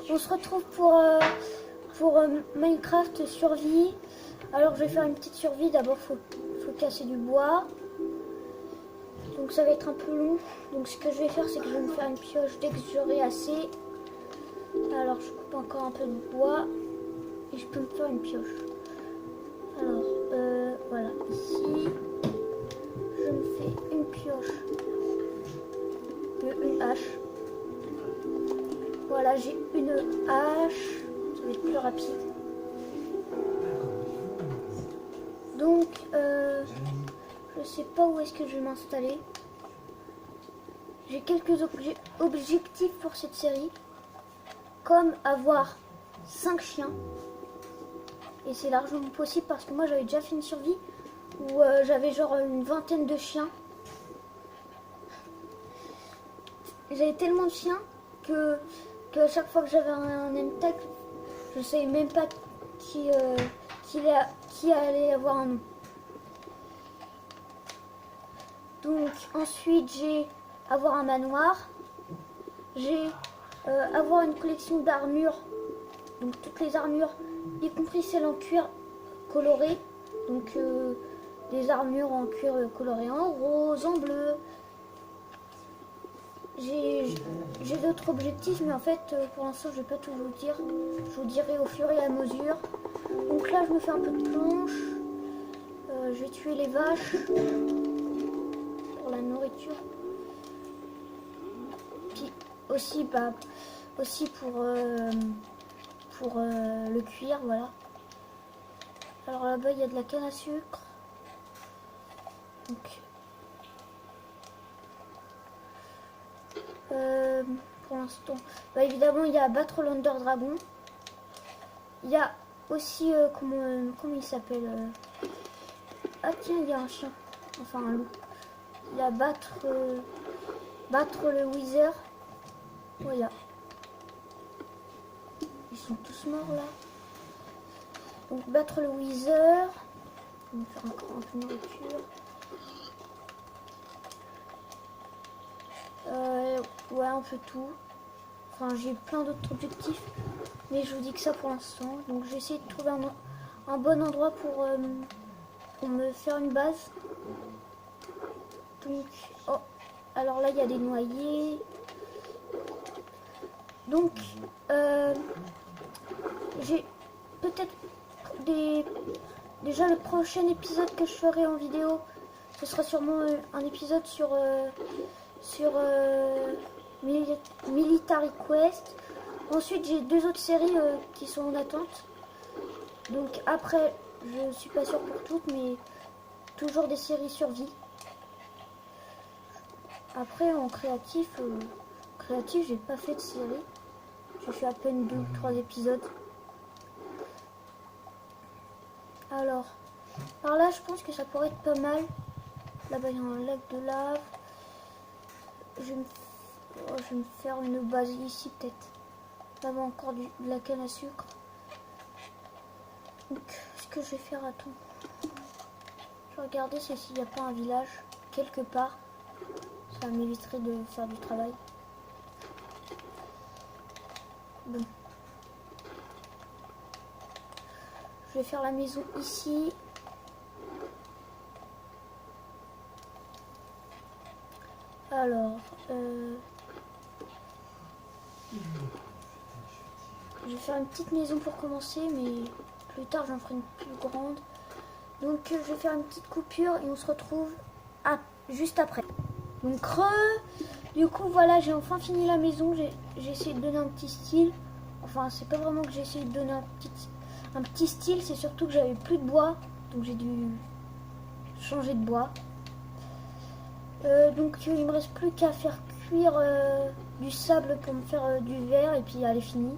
on se retrouve pour Minecraft survie. Alors je vais faire une petite survie. D'abord faut casser du bois. Donc ça va être un peu long. Donc ce que je vais faire, c'est que je vais me faire une pioche dès que j'aurai assez. Alors je coupe encore un peu de bois et je peux me faire une pioche. Alors voilà, ici je me fais une pioche, une hache. Voilà, j'ai une hache, ça va être plus rapide. Donc je sais pas où est-ce que je vais m'installer. J'ai quelques objectifs pour cette série, comme avoir 5 chiens. Et c'est largement possible parce que moi j'avais déjà fait une survie où j'avais genre une vingtaine de chiens. J'avais tellement de chiens que à chaque fois que j'avais un M-Tag, je savais même pas qui allait avoir un nom. Donc ensuite j'ai avoir un manoir, j'ai avoir une collection d'armures, donc toutes les armures, y compris celles en cuir coloré, donc des armures en cuir coloré en rose, en bleu. J'ai d'autres objectifs, mais en fait pour l'instant je vais pas tout vous dire, je vous dirai au fur et à mesure. Donc là je me fais un peu de planches, je vais tuer les vaches pour la nourriture. Puis aussi, pour le cuir, voilà. Alors là-bas, il y a de la canne à sucre. Donc, pour l'instant, évidemment, il y a battre l'Under Dragon. Il y a aussi, comment il s'appelle ah tiens, il y a un chien, enfin un loup. Il y a battre le Wither. Voilà. Ils sont tous morts là. Donc battre le Wither. On va faire encore un peu de nourriture. Ouais, un peu tout. Enfin, j'ai plein d'autres objectifs. Mais je vous dis que ça pour l'instant. Donc j'ai essayé de trouver un bon endroit pour me faire une base. Donc, oh, alors là il y a des noyers. Donc, j'ai peut-être déjà le prochain épisode que je ferai en vidéo, ce sera sûrement un épisode sur Military Quest. Ensuite, j'ai 2 autres séries qui sont en attente. Donc après, je suis pas sûre pour toutes, mais toujours des séries survie. Après, en créatif, j'ai pas fait de série. J'ai fait à peine 2 ou 3 épisodes. Alors, par là, je pense que ça pourrait être pas mal. Là-bas, il y a un lac de lave. Je vais me faire une base ici, peut-être. Là-bas, encore de la canne à sucre. Donc, ce que je vais faire, attends. Je vais regarder s'il n'y a pas un village quelque part. Ça m'éviterait de faire du travail. Bon. Je vais faire la maison ici. Alors, je vais faire une petite maison pour commencer, mais plus tard j'en ferai une plus grande. Donc je vais faire une petite coupure et on se retrouve juste après. Donc du coup voilà, j'ai enfin fini la maison. J'ai essayé de donner un petit style. Enfin, c'est pas vraiment que j'ai essayé de donner un petit style, c'est surtout que j'avais plus de bois, donc j'ai dû changer de bois. Donc il me reste plus qu'à faire cuire du sable pour me faire du verre et puis elle est finie.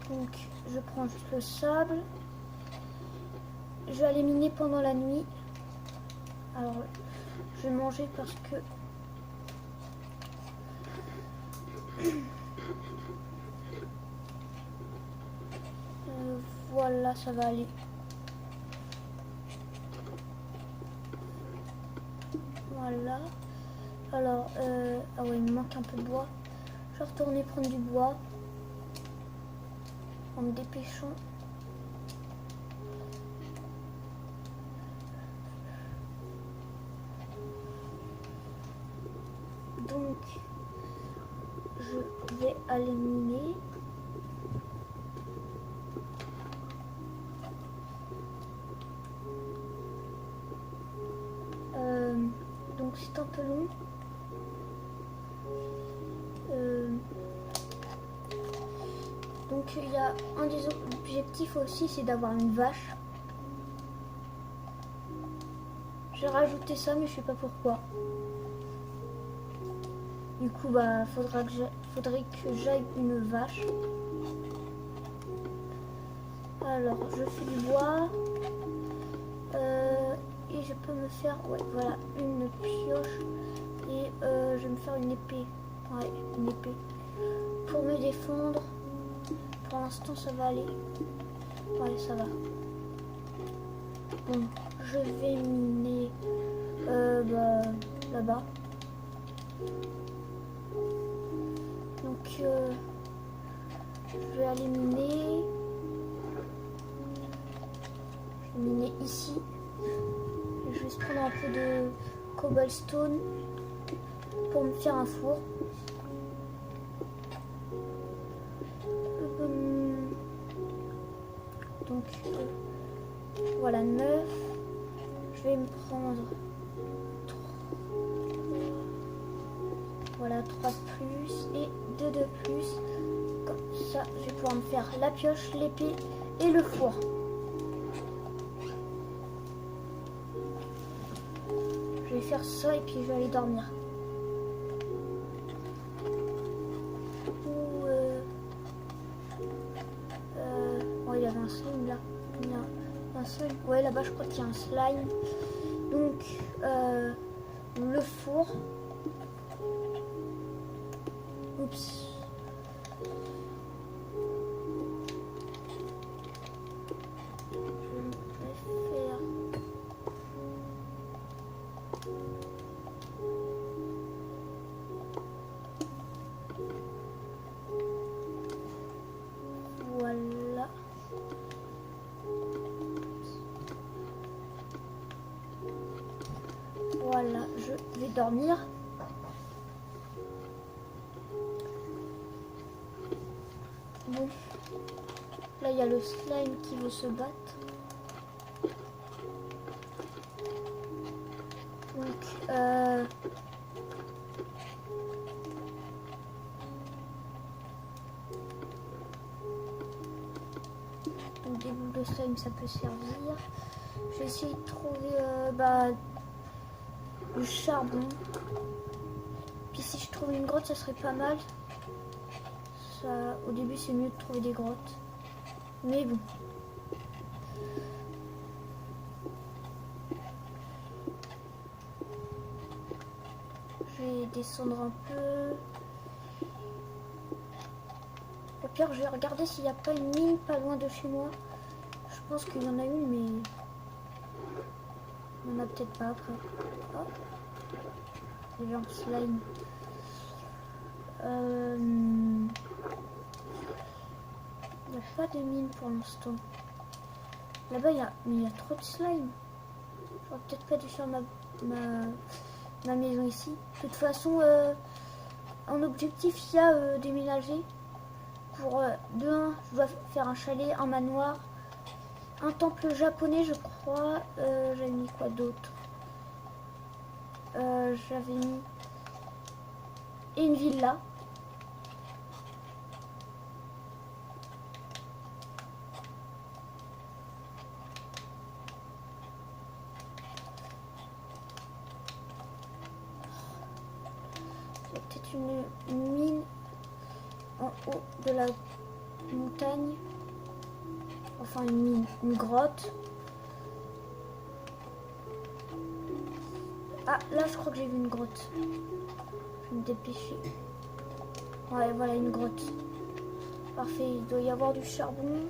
Donc je prends juste le sable. Je vais aller miner pendant la nuit. Alors je vais manger parce que voilà, ça va aller. Voilà. Alors, ah ouais, il me manque un peu de bois. Je vais retourner prendre du bois en me dépêchant. Donc, je vais aller miner. Donc c'est un peu long. Donc il y a un des objectifs aussi, c'est d'avoir une vache. J'ai rajouté ça, mais je sais pas pourquoi. Du coup, bah, faudrait que j'aille une vache. Alors, je fais du bois. Et je peux me faire, ouais, voilà, une pioche. Et je vais me faire une épée. Ouais, une épée. Pour me défendre. Pour l'instant, ça va aller. Ouais, ça va. Bon, je vais miner là-bas. Donc, je vais aller miner. Je vais miner ici. Je vais se prendre un peu de cobblestone pour me faire un four. Donc, voilà, 9. Je vais me prendre 3 de plus et 2 de plus. Comme ça, je vais pouvoir me faire la pioche, l'épée et le four. Je vais faire ça et puis je vais aller dormir. Il y avait un slime là. Il y a un slime. Ouais, là-bas, je crois qu'il y a un slime. Donc, le four. Oups. Voilà. Voilà, je vais dormir. Bon, là il y a le slime qui veut se battre. Donc, donc des boules de slime ça peut servir. Je vais essayer de trouver du charbon. Puis si je trouve une grotte, ça serait pas mal. Ça, au début, c'est mieux de trouver des grottes. Mais bon. Je vais descendre un peu. Au pire, je vais regarder s'il n'y a pas une mine pas loin de chez moi. Je pense qu'il y en a une, mais il n'y en a peut-être pas après. Oh. Il y a un slime. Il n'y a pas de mine pour l'instant. Là-bas, il y a trop de slime. J'aurais peut-être pas dû faire ma maison ici. De toute façon, en objectif, il y a déménager. Pour de 1, je dois faire un chalet, un manoir, un temple japonais, je crois. J'avais mis quoi d'autre? J'avais mis et une villa. Peut-être une mine en haut de la montagne. Enfin une mine, une grotte. Ah, là je crois que j'ai vu une grotte. Je vais me dépêcher. Ouais, voilà une grotte. Parfait, il doit y avoir du charbon.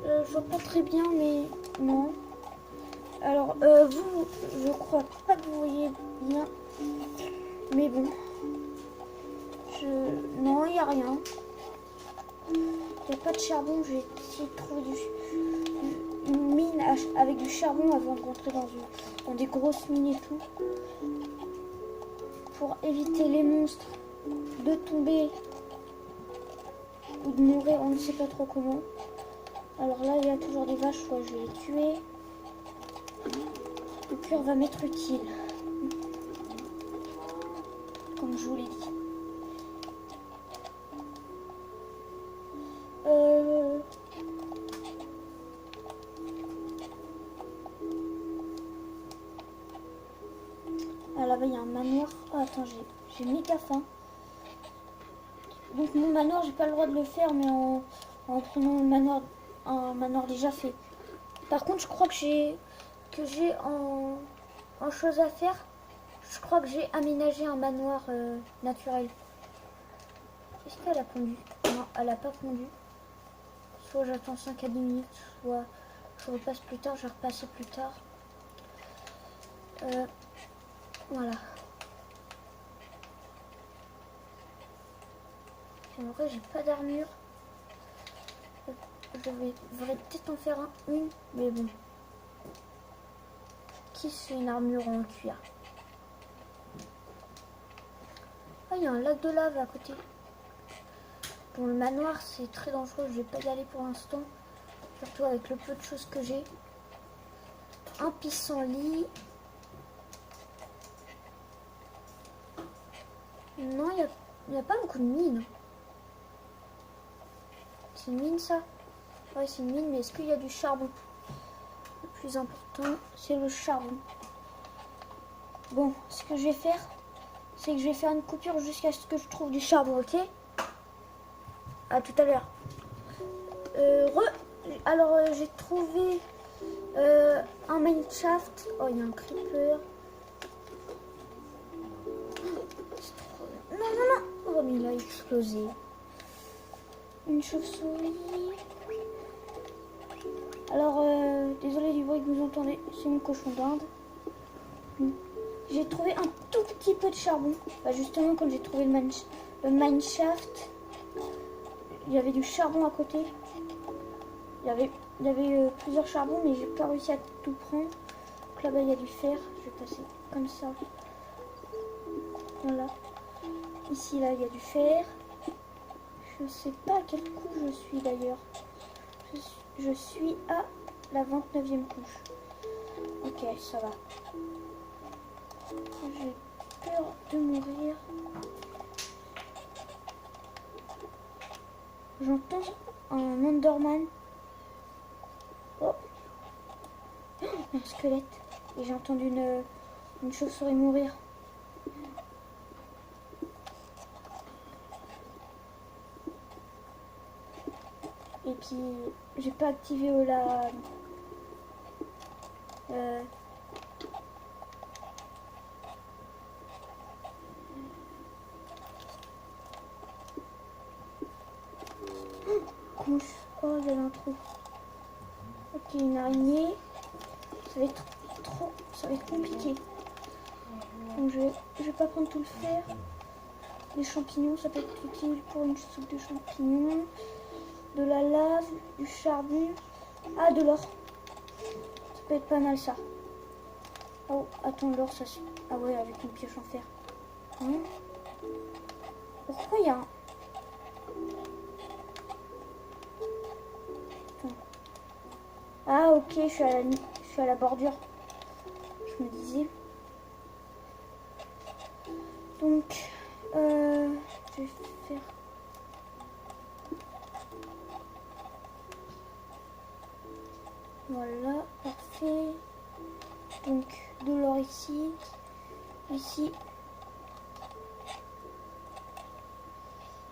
Je vois pas très bien, mais non. Alors, vous, je crois pas que vous voyez bien. Mais bon. Non, il n'y a rien. Il n'y a pas de charbon. J'ai essayé de trouver une mine avec du charbon avant de rentrer dans des grosses mines et tout. Pour éviter les monstres de tomber ou de mourir, on ne sait pas trop comment. Alors là, il y a toujours des vaches, soit je vais les tuer. Le cuir va m'être utile. Comme je vous l'ai dit. Ah là-bas, il y a un manoir. Oh, attends, j'ai méga faim. Donc mon manoir, j'ai pas le droit de le faire, mais en prenant un manoir déjà fait. Par contre, je crois que j'ai en chose à faire. Je crois que j'ai aménagé un manoir naturel. Est-ce qu'elle a pondu? Non, elle a pas pondu. Soit j'attends 5 à 10 minutes, soit je repasse plus tard, je vais repasser plus tard. Voilà. En vrai, j'ai pas d'armure. Je devrais peut-être en faire une, mais bon. Qui se fait une armure en cuir? Ah, il y a un lac de lave à côté. Bon, le manoir, c'est très dangereux. Je vais pas y aller pour l'instant. Surtout avec le peu de choses que j'ai. Un pissenlit. Non, il n'y a pas beaucoup de mines. C'est une mine, ça? Ouais, c'est une mine, mais est-ce qu'il y a du charbon? Le plus important, c'est le charbon. Bon, ce que je vais faire, c'est que je vais faire une coupure jusqu'à ce que je trouve du charbon, ok? À tout à l'heure. Alors, j'ai trouvé un mineshaft. Oh, il y a un creeper. Non, non, non. Oh, mais il a explosé. Une chauve-souris. Alors, désolé du bruit que vous entendez, c'est mon cochon d'Inde. J'ai trouvé un tout petit peu de charbon. Bah, justement, quand j'ai trouvé le mineshaft, il y avait du charbon à côté. Il y avait plusieurs charbons, mais j'ai pas réussi à tout prendre. Donc là-bas, il y a du fer. Je vais passer comme ça. Voilà. Ici, là, il y a du fer. Je sais pas à quelle couche je suis d'ailleurs. Je suis à la 29e couche. Ok, ça va. J'ai peur de mourir. J'entends un Enderman. Oh, un squelette. Et j'ai entendu une chauve-souris mourir. Et puis, j'ai pas activé couche. Oh, il y a un trou. Ok, une araignée. Ça va être compliqué. Donc je vais pas prendre tout le fer. Des champignons, ça peut être utile pour une soupe de champignons. De la lave, du charbon. Ah, de l'or. Ça peut être pas mal ça. Oh, attends, l'or, ça suit. Ah ouais, avec une pioche en fer. Pourquoi il y a un... Attends. Ah, ok, je suis à la bordure. Je me disais. Donc, je vais faire... Voilà, parfait. Donc, de l'or ici. Ici.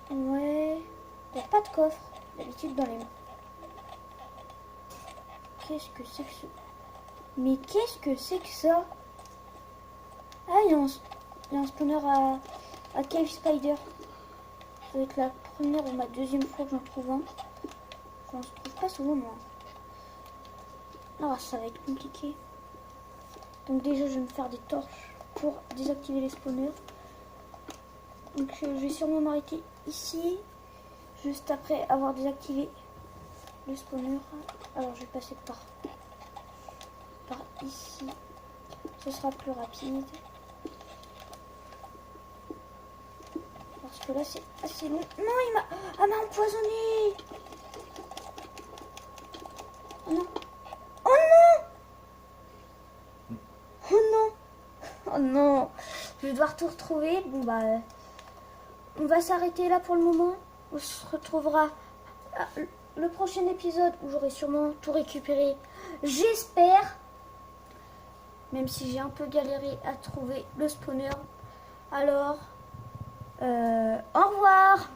Ouais. Il n'y a pas de coffre. D'habitude dans les mains. Qu'est-ce que c'est que ça? Mais qu'est-ce que c'est que ça? Ah, il y a un spawner à Cave Spider. Ça va être la première ou ma deuxième fois que j'en trouve un. J'en trouve pas souvent, moi. Ah, ça va être compliqué. Donc déjà, je vais me faire des torches pour désactiver les spawners. Donc je vais sûrement m'arrêter ici, juste après avoir désactivé le spawner. Alors je vais passer par ici, ce sera plus rapide. Parce que là c'est assez long. Non, il m'a empoisonné. Oh non. Oh non. Oh non. Oh non. Je vais devoir tout retrouver. Bon bah on va s'arrêter là pour le moment. On se retrouvera le prochain épisode où j'aurai sûrement tout récupéré. J'espère. Même si j'ai un peu galéré à trouver le spawner. Alors, au revoir.